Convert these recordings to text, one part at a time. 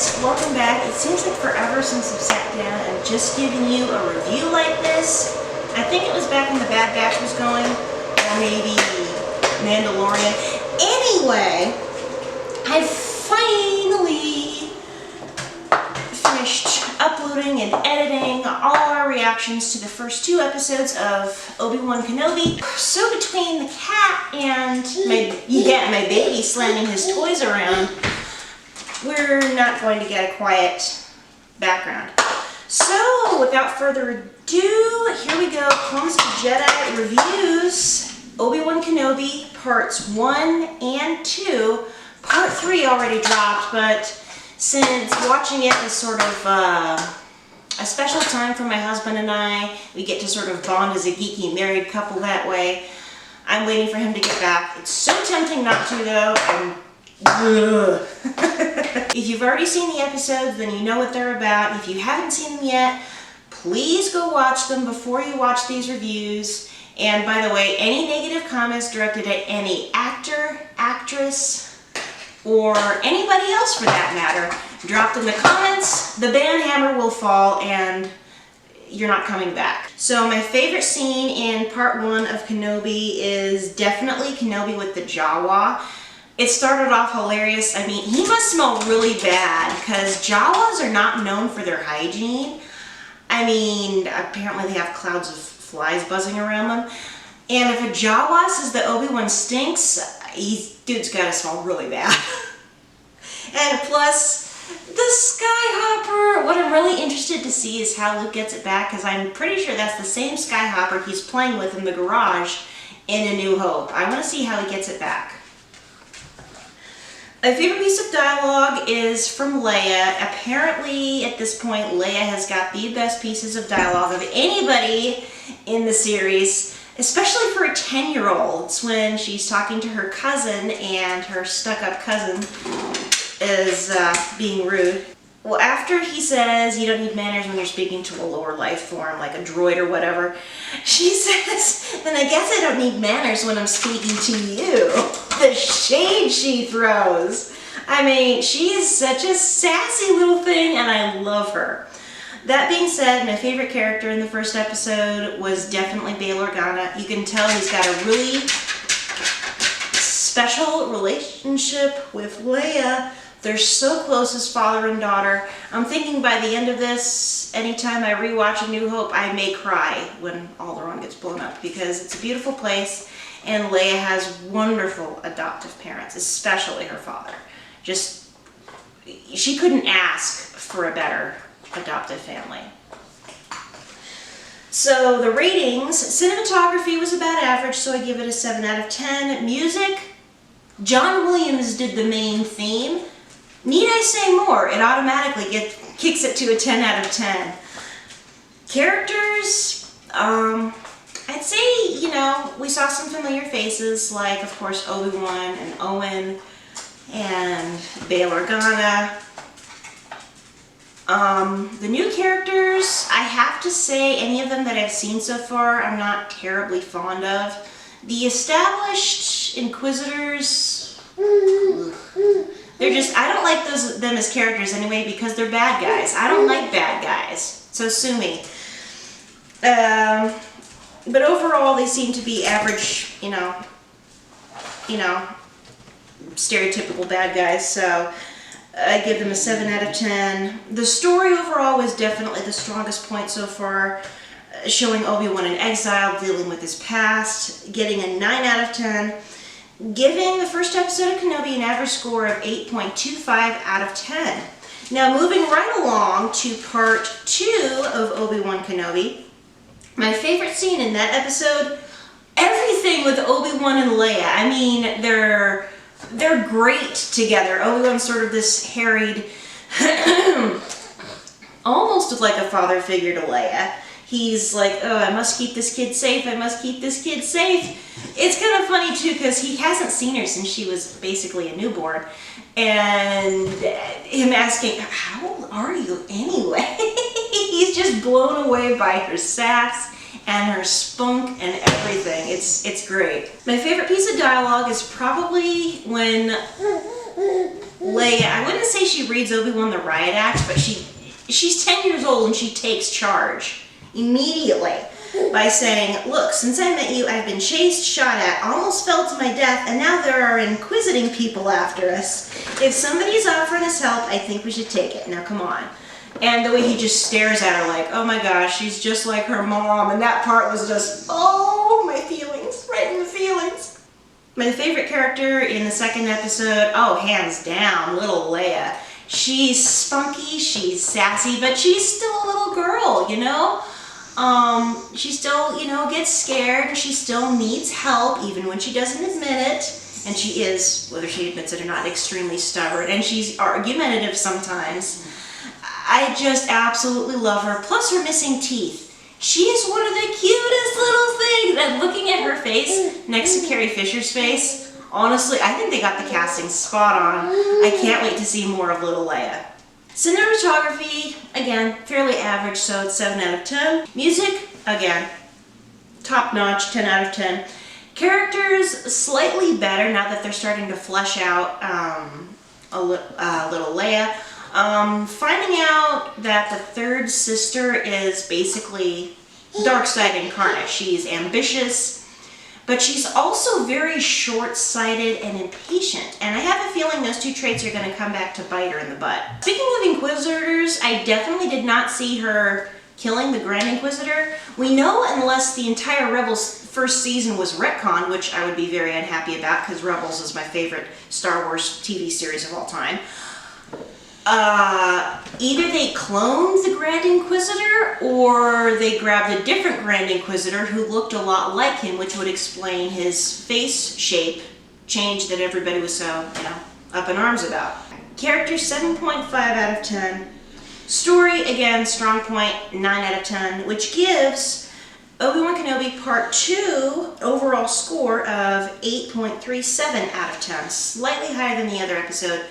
guys, welcome back. It seems like forever since I've sat down and just given you a review like this. I think it was back when the Bad Batch was going, or maybe Mandalorian. Anyway, I finally finished uploading and editing all our reactions to the first 2 episodes of Obi Wan Kenobi. So between the cat and my baby slamming his toys around, we're not going to get a quiet background. So, without further ado, here we go. Clumsy Jedi Reviews Obi Wan Kenobi Parts 1 and 2. Part 3 already dropped, but since watching it is sort of a special time for my husband and I, we get to sort of bond as a geeky married couple that way. I'm waiting for him to get back. It's so tempting not to, though. If you've already seen the episodes, then you know what they're about. If you haven't seen them yet, please go watch them before you watch these reviews. And by the way, any negative comments directed at any actor, actress, or anybody else for that matter, drop them in the comments. The ban hammer will fall and you're not coming back. So my favorite scene in part 1 of Kenobi is definitely Kenobi with the Jawa. It started off hilarious. I mean, he must smell really bad because Jawas are not known for their hygiene. I mean, apparently they have clouds of flies buzzing around them. And if a Jawa says that Obi-Wan stinks, dude's gotta smell really bad. And plus, the Skyhopper. What I'm really interested to see is how Luke gets it back, because I'm pretty sure that's the same Skyhopper he's playing with in the garage in A New Hope. I want to see how he gets it back. My favorite piece of dialogue is from Leia. Apparently, at this point, Leia has got the best pieces of dialogue of anybody in the series, especially for a 10-year-old. It's when she's talking to her cousin, and her stuck-up cousin is being rude. Well, after he says you don't need manners when you're speaking to a lower life form, like a droid or whatever, she says, then I guess I don't need manners when I'm speaking to you. The shade she throws. I mean, she is such a sassy little thing, and I love her. That being said, my favorite character in the first episode was definitely Bail Organa. You can tell he's got a really special relationship with Leia. They're so close as father and daughter. I'm thinking by the end of this, anytime I rewatch A New Hope, I may cry when Alderaan gets blown up, because it's a beautiful place, and Leia has wonderful adoptive parents, especially her father. Just, she couldn't ask for a better adoptive family. So the ratings, cinematography was about average, so I give it a 7 out of 10. Music, John Williams did the main theme. Need I say more? It automatically kicks it to a 10 out of 10. Characters, I'd say, you know, we saw some familiar faces, like, of course, Obi-Wan and Owen and Bail Organa. The new characters, I have to say, any of them that I've seen so far, I'm not terribly fond of. The established Inquisitors, they're just, I don't like them as characters anyway, because they're bad guys. I don't like bad guys, so sue me. But overall, they seem to be average, you know, stereotypical bad guys, so I give them a 7 out of 10. The story overall was definitely the strongest point so far, showing Obi-Wan in exile, dealing with his past, getting a 9 out of 10. Giving the first episode of Kenobi an average score of 8.25 out of 10. Now moving right along to part 2 of Obi-Wan Kenobi. My favorite scene in that episode, everything with Obi-Wan and Leia. I mean, they're great together. Obi-Wan's sort of this harried, almost like a father figure to Leia. He's like, oh, I must keep this kid safe, I must keep this kid safe. It's kind of funny too, because he hasn't seen her since she was basically a newborn. And him asking, how old are you anyway? He's just blown away by her sass and her spunk and everything. It's great. My favorite piece of dialogue is probably when Leia, I wouldn't say she reads Obi-Wan the riot act, but she's 10 years old and she takes charge immediately by saying, look, since I met you, I've been chased, shot at, almost fell to my death, and now there are inquisiting people after us. If somebody's offering us help, I think we should take it. Now, come on. And the way he just stares at her like, oh my gosh, she's just like her mom. And that part was just, oh, my feelings, right in the feelings. My favorite character in the second episode, oh, hands down, little Leia. She's spunky, she's sassy, but she's still a little girl, you know? She still, you know, gets scared and she still needs help even when she doesn't admit it. And she is, whether she admits it or not, extremely stubborn and she's argumentative sometimes. I just absolutely love her. Plus her missing teeth. She is one of the cutest little things. And looking at her face next to Carrie Fisher's face, honestly, I think they got the casting spot on. I can't wait to see more of little Leia. Cinematography, again, fairly average, so it's 7 out of 10. Music, again, top notch, 10 out of 10. Characters, slightly better now that they're starting to flesh out little Leia. Finding out that the third sister is basically dark side incarnate. She's ambitious, but she's also very short-sighted and impatient. And I have a feeling those two traits are going to come back to bite her in the butt. Speaking of Inquisitors, I definitely did not see her killing the Grand Inquisitor. We know unless the entire Rebels first season was retconned, which I would be very unhappy about because Rebels is my favorite Star Wars TV series of all time. Either they cloned the Grand Inquisitor or they grabbed a different Grand Inquisitor who looked a lot like him, which would explain his face shape change that everybody was so, you know, up in arms about. Character 7.5 out of 10. Story, again, strong point, 9 out of 10, which gives Obi-Wan Kenobi Part 2 overall score of 8.37 out of 10, slightly higher than the other episode.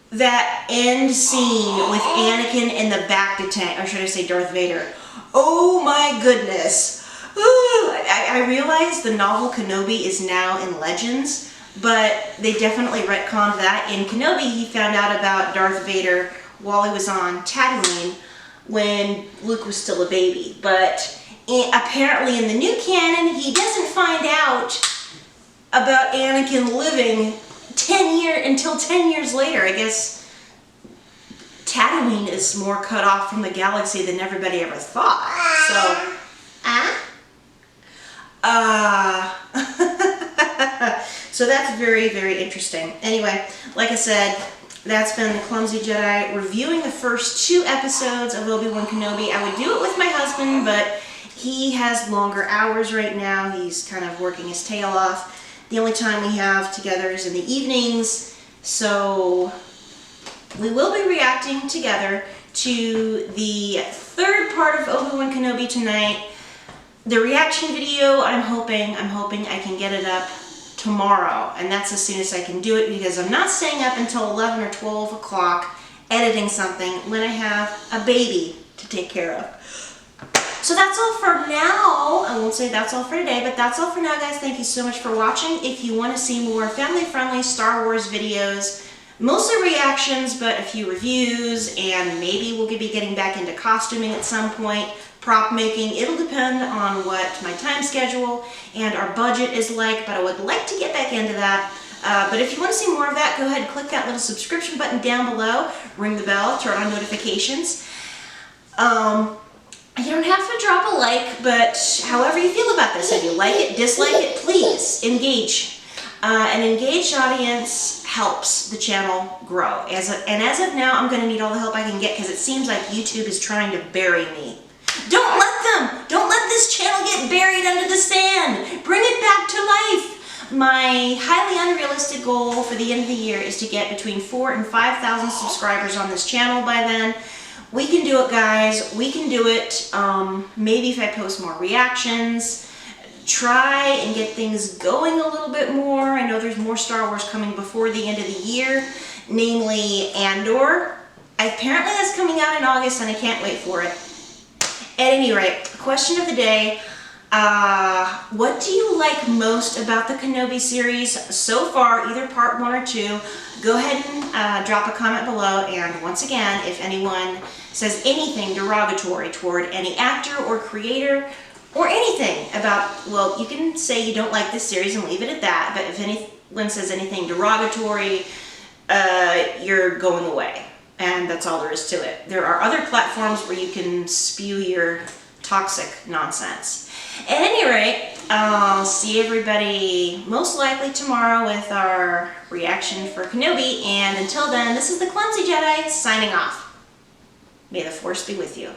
That end scene with Anakin in the bacta tank, or should I say Darth Vader. Oh my goodness. I realize the novel Kenobi is now in Legends, but they definitely retconned that. In Kenobi, he found out about Darth Vader while he was on Tatooine when Luke was still a baby. But apparently in the new canon, he doesn't find out about Anakin living until 10 years later. I guess Tatooine is more cut off from the galaxy than everybody ever thought. So that's very, very interesting. Anyway, like I said, that's been the Clumsy Jedi reviewing the first 2 episodes of Obi-Wan Kenobi. I would do it with my husband, but he has longer hours right now. He's kind of working his tail off. The only time we have together is in the evenings, so we will be reacting together to the third part of Obi-Wan Kenobi tonight. The reaction video, I'm hoping I can get it up tomorrow, and that's as soon as I can do it because I'm not staying up until 11 or 12 o'clock editing something when I have a baby to take care of. So that's all for now. I won't say that's all for today, but that's all for now, guys. Thank you so much for watching. If you want to see more family-friendly Star Wars videos, mostly reactions, but a few reviews, and maybe we'll be getting back into costuming at some point, prop making. It'll depend on what my time schedule and our budget is like, but I would like to get back into that. But if you want to see more of that, go ahead and click that little subscription button down below, ring the bell, turn on notifications. You don't have to drop a like, but however you feel about this, if you like it, dislike it, please engage. An engaged audience helps the channel grow. And as of now, I'm going to need all the help I can get because it seems like YouTube is trying to bury me. Don't let this channel get buried under the sand. Bring it back to life. My highly unrealistic goal for the end of the year is to get between 4,000 and 5,000 subscribers on this channel by then. We can do it, guys. We can do it. Maybe if I post more reactions, try and get things going a little bit more. I know there's more Star Wars coming before the end of the year, namely Andor. Apparently that's coming out in August and I can't wait for it. At any rate, question of the day, What do you like most about the Kenobi series so far, either part 1 or 2? Go ahead and drop a comment below, and once again, if anyone says anything derogatory toward any actor or creator or anything about, well, you can say you don't like this series and leave it at that, but if anyone says anything derogatory, you're going away, and that's all there is to it. There are other platforms where you can spew your toxic nonsense. At any rate, I'll see everybody most likely tomorrow with our reaction for Kenobi, and until then, this is the Clumsy Jedi signing off. May the Force be with you.